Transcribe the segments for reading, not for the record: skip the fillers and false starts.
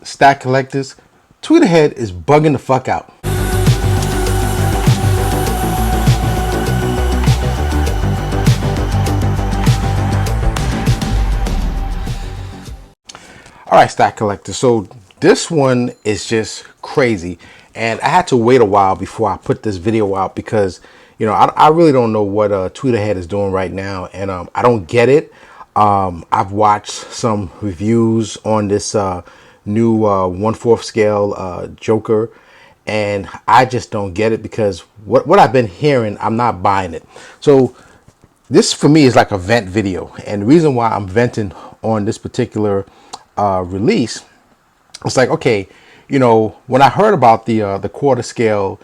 Stack collectors, Tweeterhead is bugging the fuck out. All right, stack collectors. So this one is just crazy, and I had to wait a while before I put this video out because I really don't know what Tweeterhead is doing right now, and I don't get it. I've watched some reviews on this new 1/4 scale Joker, and I just don't get it because what I've been hearing, I'm not buying it. So this for me is like a vent video, and the reason why I'm venting on this particular release, it's like, okay, when I heard about the quarter scale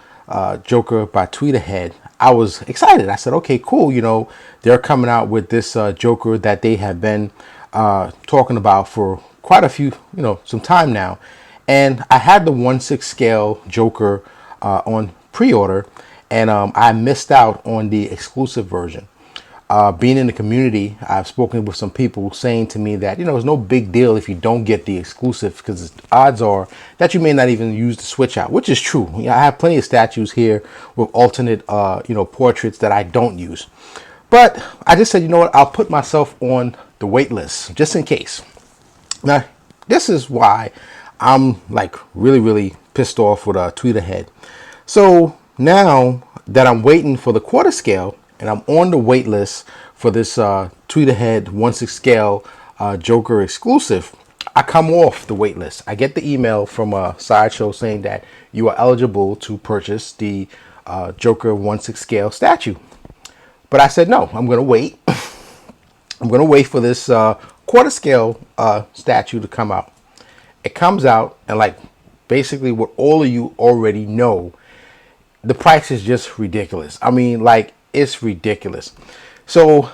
Joker by Tweeterhead, I was excited. I said, okay, cool. They're coming out with this Joker that they have been talking about for quite a few, some time now. And I had the 1/6 scale Joker on pre-order, and I missed out on the exclusive version. Being in the community, I've spoken with some people saying to me that, it's no big deal if you don't get the exclusive because the odds are that you may not even use the switch out, which is true. I have plenty of statues here with alternate, portraits that I don't use. But I just said, you know what, I'll put myself on the wait list just in case. Now, this is why I'm like really, really pissed off with Tweeterhead. So now that I'm waiting for the quarter scale, and I'm on the wait list for this Tweeterhead 1/6 scale Joker exclusive, I come off the wait list. I get the email from a Sideshow saying that you are eligible to purchase the Joker 1/6 scale statue. But I said, no, I'm going to wait. I'm going to wait for this quarter scale statue to come out. It comes out, and like basically what all of you already know, the price is just ridiculous. I mean, like, it's ridiculous. So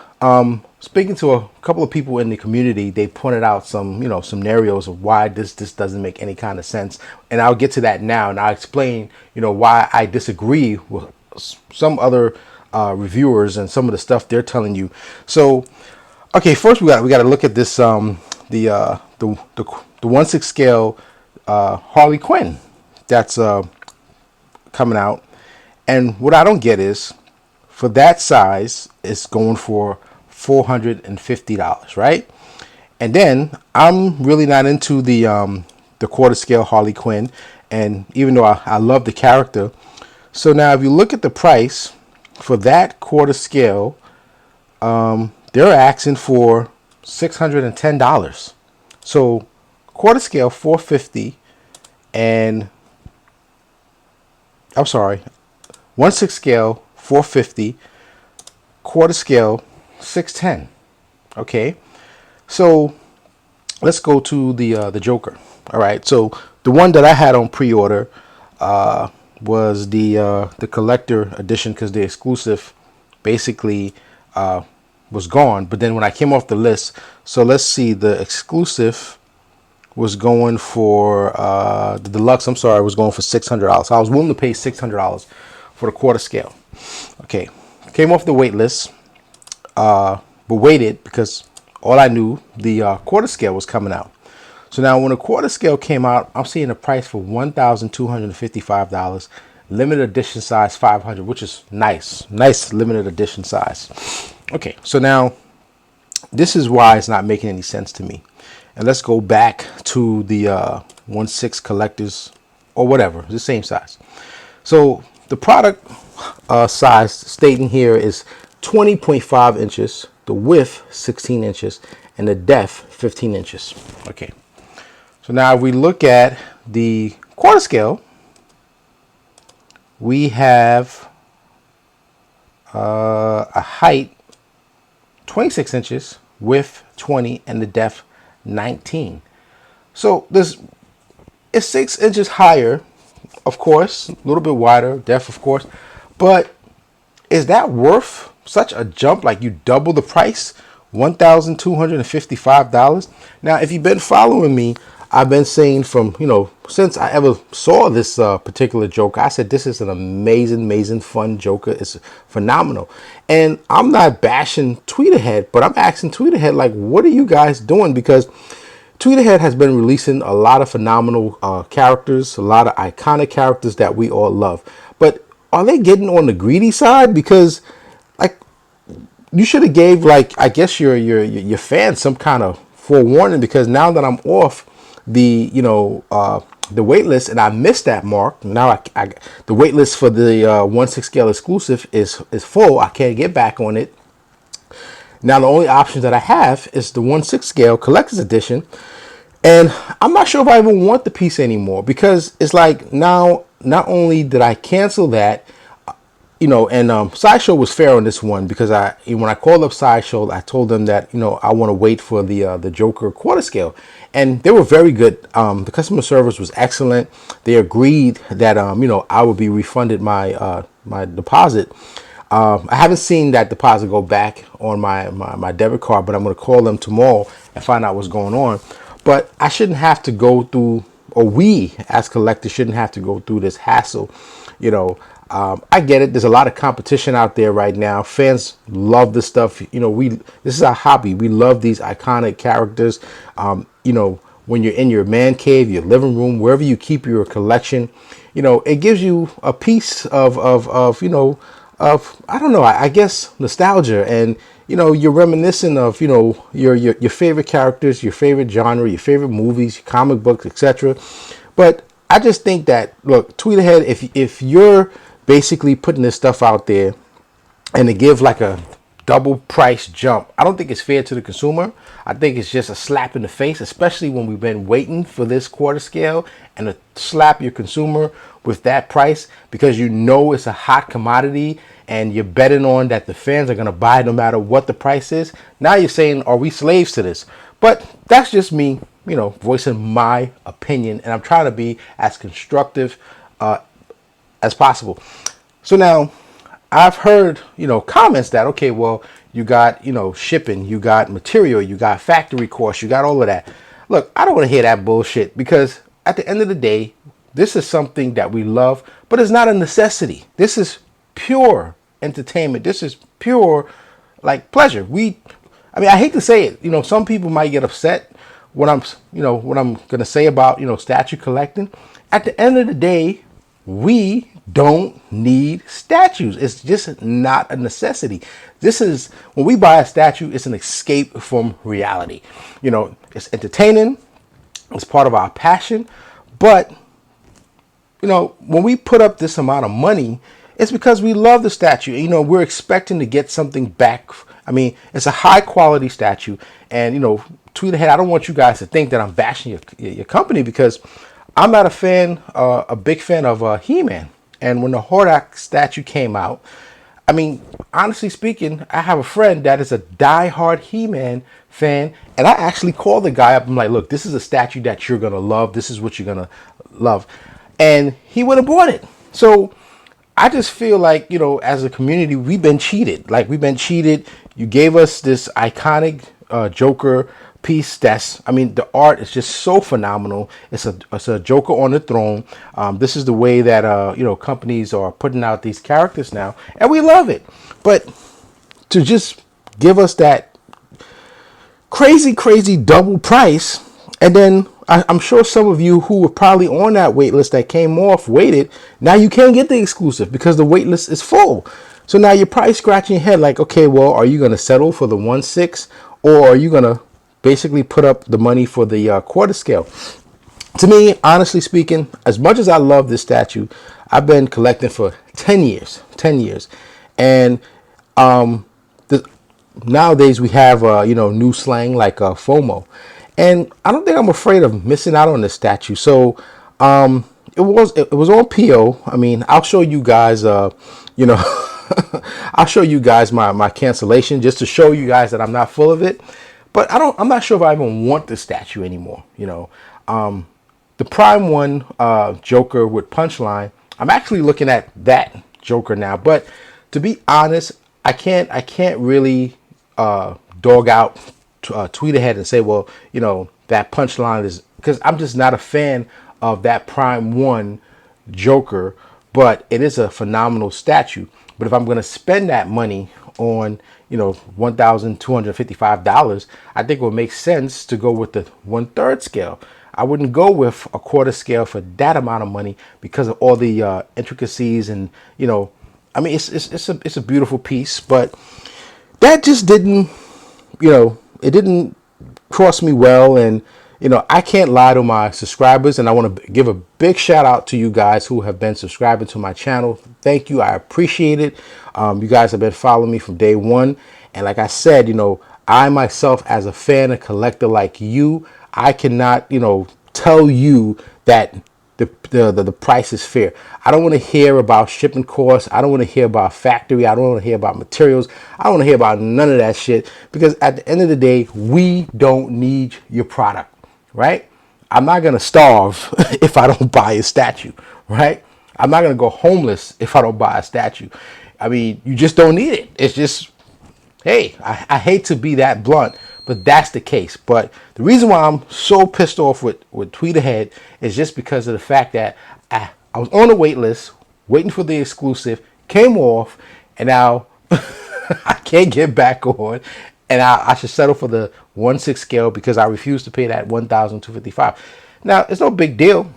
speaking to a couple of people in the community, they pointed out some scenarios of why this doesn't make any kind of sense, and I'll get to that now, and I'll explain why I disagree with some other reviewers and some of the stuff they're telling you. So okay, first we got to look at this the 1/6 scale Harley Quinn that's coming out, and what I don't get is, for that size, it's going for $450, right? And then I'm really not into the quarter scale Harley Quinn, and even though I love the character, so now if you look at the price for that quarter scale, they're asking for $610. So quarter scale $450, and I'm sorry, 1/6 scale $450, quarter scale $610. Okay, so let's go to the Joker. All right, so the one that I had on pre-order was the collector edition because the exclusive basically was gone. But then when I came off the list, so let's see, the exclusive was going for the deluxe. I'm sorry, was going for $600. I was willing to pay $600 for the quarter scale. Okay, came off the wait list, but waited because all I knew, the quarter scale was coming out. So now when the quarter scale came out, I'm seeing a price for $1,255, limited edition size 500, which is nice limited edition size. Okay, so now this is why it's not making any sense to me. And let's go back to the 1/6 collectors or whatever, the same size. So the product size stating here is 20.5 inches, the width 16 inches, and the depth 15 inches. Okay, so now if we look at the quarter scale, we have a height 26 inches, width 20, and the depth 19. So this is 6 inches higher, of course, a little bit wider, depth, of course, but is that worth such a jump? Like, you double the price, $1,255. Now, if you've been following me, I've been saying from, since I ever saw this particular Joker, I said this is an amazing, fun Joker. It's phenomenal. And I'm not bashing Tweeterhead, but I'm asking Tweeterhead, like, what are you guys doing? Because Tweeterhead has been releasing a lot of phenomenal characters, a lot of iconic characters that we all love. But are they getting on the greedy side? Because like you should have gave, like, I guess your fans some kind of forewarning, because now that I'm off the the wait list and I missed that mark. Now the wait list for the 1/6 scale exclusive is full. I can't get back on it. Now the only option that I have is the 1/6 scale collector's edition, and I'm not sure if I even want the piece anymore, because it's like, now not only did I cancel that, and Sideshow was fair on this one, because when I called up Sideshow, I told them that I want to wait for the Joker quarter scale, and they were very good. The customer service was excellent. They agreed that I would be refunded my my deposit. I haven't seen that deposit go back on my debit card, but I'm going to call them tomorrow and find out what's going on. But I shouldn't have to go through, or we as collectors shouldn't have to go through this hassle. I get it. There's a lot of competition out there right now. Fans love this stuff. This is our hobby. We love these iconic characters. When you're in your man cave, your living room, wherever you keep your collection, it gives you a piece of I don't know, I guess nostalgia, and you're reminiscing of your favorite characters, your favorite genre, your favorite movies, your comic books, etc. But I just think that, look, Tweeterhead, if you're basically putting this stuff out there and to give like a double price jump, I don't think it's fair to the consumer. I think it's just a slap in the face, especially when we've been waiting for this quarter scale, and to slap your consumer with that price, because it's a hot commodity and you're betting on that the fans are going to buy no matter what the price is. Now you're saying, are we slaves to this? But that's just me, voicing my opinion, and I'm trying to be as constructive as possible. So now I've heard, comments that, okay, well, you got, shipping, you got material, you got factory costs, you got all of that. Look, I don't want to hear that bullshit, because at the end of the day, this is something that we love, but it's not a necessity. This is pure entertainment. This is pure, like, pleasure. I hate to say it, some people might get upset what I'm going to say about, statue collecting. At the end of the day, we don't need statues. It's just not a necessity. When we buy a statue, it's an escape from reality. It's entertaining. It's part of our passion. But, when we put up this amount of money, it's because we love the statue. We're expecting to get something back. It's a high quality statue. And, Tweeterhead, I don't want you guys to think that I'm bashing your company, because I'm not a big fan of He-Man. And when the Hordak statue came out, honestly speaking, I have a friend that is a diehard He-Man fan, and I actually called the guy up. I'm like, look, this is a statue that you're going to love. This is what you're going to love. And he would have bought it. So I just feel like, as a community, we've been cheated. You gave us this iconic Joker piece the art is just so phenomenal. It's a Joker on the throne. This is the way that companies are putting out these characters now, and we love it. But to just give us that crazy double price, and then I'm sure some of you who were probably on that wait list that came off waited. Now you can't get the exclusive because the wait list is full. So now you're probably scratching your head like, okay, well, are you going to settle for the 1/6, or are you going to basically put up the money for the quarter scale? To me, honestly speaking, as much as I love this statue, I've been collecting for 10 years, and nowadays we have new slang like FOMO, and I don't think I'm afraid of missing out on this statue. So it was on PO. I'll show you guys I'll show you guys my cancellation, just to show you guys that I'm not full of it. But I'm not sure if I even want this statue anymore. The Prime One Joker with Punchline, I'm actually looking at that Joker now. But to be honest, I can't really dog out Tweeterhead and say, well, that Punchline is, because I'm just not a fan of that Prime One Joker. But it is a phenomenal statue. But if I'm going to spend that money on, $1,255, I think it would make sense to go with the 1/3 scale. I wouldn't go with a quarter scale for that amount of money because of all the intricacies and, I mean, it's a beautiful piece, but that just didn't, it didn't cross me well. And, I can't lie to my subscribers, and I want to give a big shout out to you guys who have been subscribing to my channel. Thank you. I appreciate it. You guys have been following me from day one. And like I said, I myself, as a fan and collector like you, I cannot, tell you that the price is fair. I don't want to hear about shipping costs. I don't want to hear about factory. I don't want to hear about materials. I don't want to hear about none of that shit, because at the end of the day, we don't need your product, right? I'm not going to starve if I don't buy a statue, right? I'm not going to go homeless if I don't buy a statue. I mean, you just don't need it. It's just, hey, I hate to be that blunt, but that's the case. But the reason why I'm so pissed off with Tweeterhead is just because of the fact that I was on the wait list, waiting for the exclusive, came off, and now I can't get back on, and I should settle for the 1/6 scale because I refuse to pay that $1,255. Now, it's no big deal.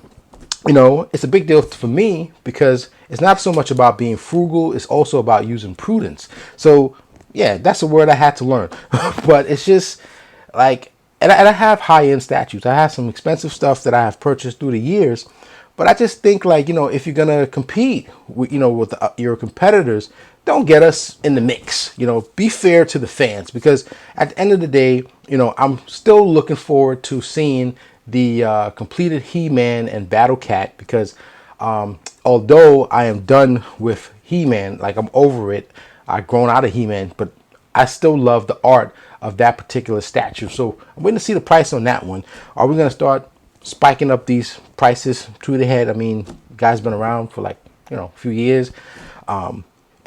It's a big deal for me because it's not so much about being frugal, it's also about using prudence. So yeah, that's a word I had to learn. But it's just like, and I have high-end statues. I have some expensive stuff that I have purchased through the years. But I just think, like, if you're going to compete with, with your competitors, don't get us in the mix. Be fair to the fans, because at the end of the day, I'm still looking forward to seeing the completed He-Man and Battle Cat, because although I am done with He-Man, like, I'm over it. I've grown out of He-Man, but I still love the art of that particular statue. So I'm waiting to see the price on that one. Are we going to start spiking up these prices to the head? I mean, guys been around for like, a few years.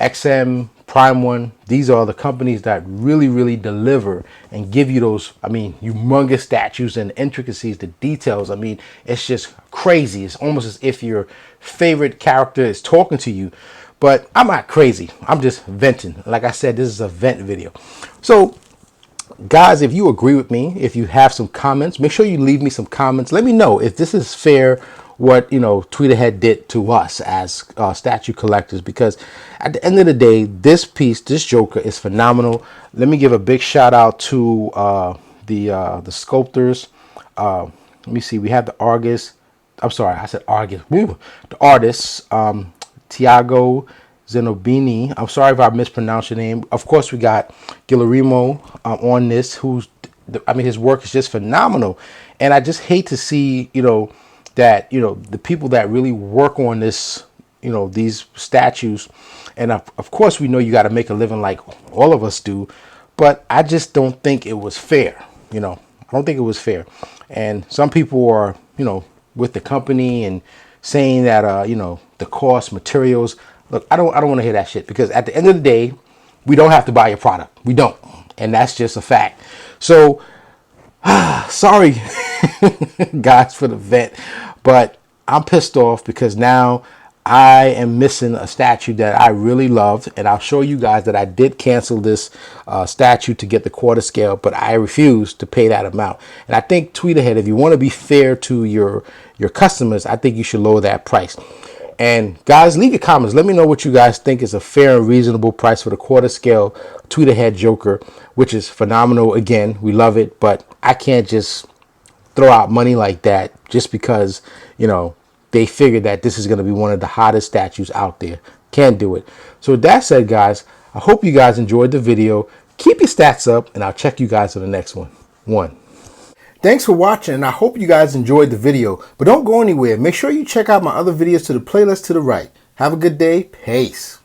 XM, Prime One, these are the companies that really, really deliver and give you those, I mean, humongous statues and intricacies, the details. I mean, it's just crazy. It's almost as if your favorite character is talking to you. But I'm not crazy. I'm just venting. Like I said, this is a vent video. So, guys, if you agree with me, if you have some comments, make sure you leave me some comments. Let me know if this is fair, what, Tweeterhead did to us as statue collectors. Because at the end of the day, this piece, this Joker, is phenomenal. Let me give a big shout out to the sculptors. Let me see. We have the Argus. I'm sorry, I said Argus. Woo. The artists. Tiago Zenobini. I'm sorry if I mispronounced your name. Of course, we got Guillermo on this, his work is just phenomenal. And I just hate to see, that, the people that really work on this, these statues, and of course, we know you got to make a living like all of us do, but I just don't think it was fair. I don't think it was fair. And some people are, with the company and saying that, the cost, materials. Look, I don't want to hear that shit, because at the end of the day, we don't have to buy your product. We don't. And that's just a fact. So, sorry, guys, for the vent, but I'm pissed off because now I am missing a statue that I really loved. And I'll show you guys that I did cancel this statue to get the quarter scale, but I refuse to pay that amount. And I think Tweeterhead, if you want to be fair to your customers, I think you should lower that price. And guys, leave your comments. Let me know what you guys think is a fair and reasonable price for the quarter scale Tweeterhead Joker, which is phenomenal. Again, we love it, but I can't just throw out money like that just because, they figured that this is going to be one of the hottest statues out there. Can't do it. So with that said, guys, I hope you guys enjoyed the video. Keep your stats up, and I'll check you guys on the next one. Thanks for watching, and I hope you guys enjoyed the video. But don't go anywhere. Make sure you check out my other videos to the playlist to the right. Have a good day. Peace.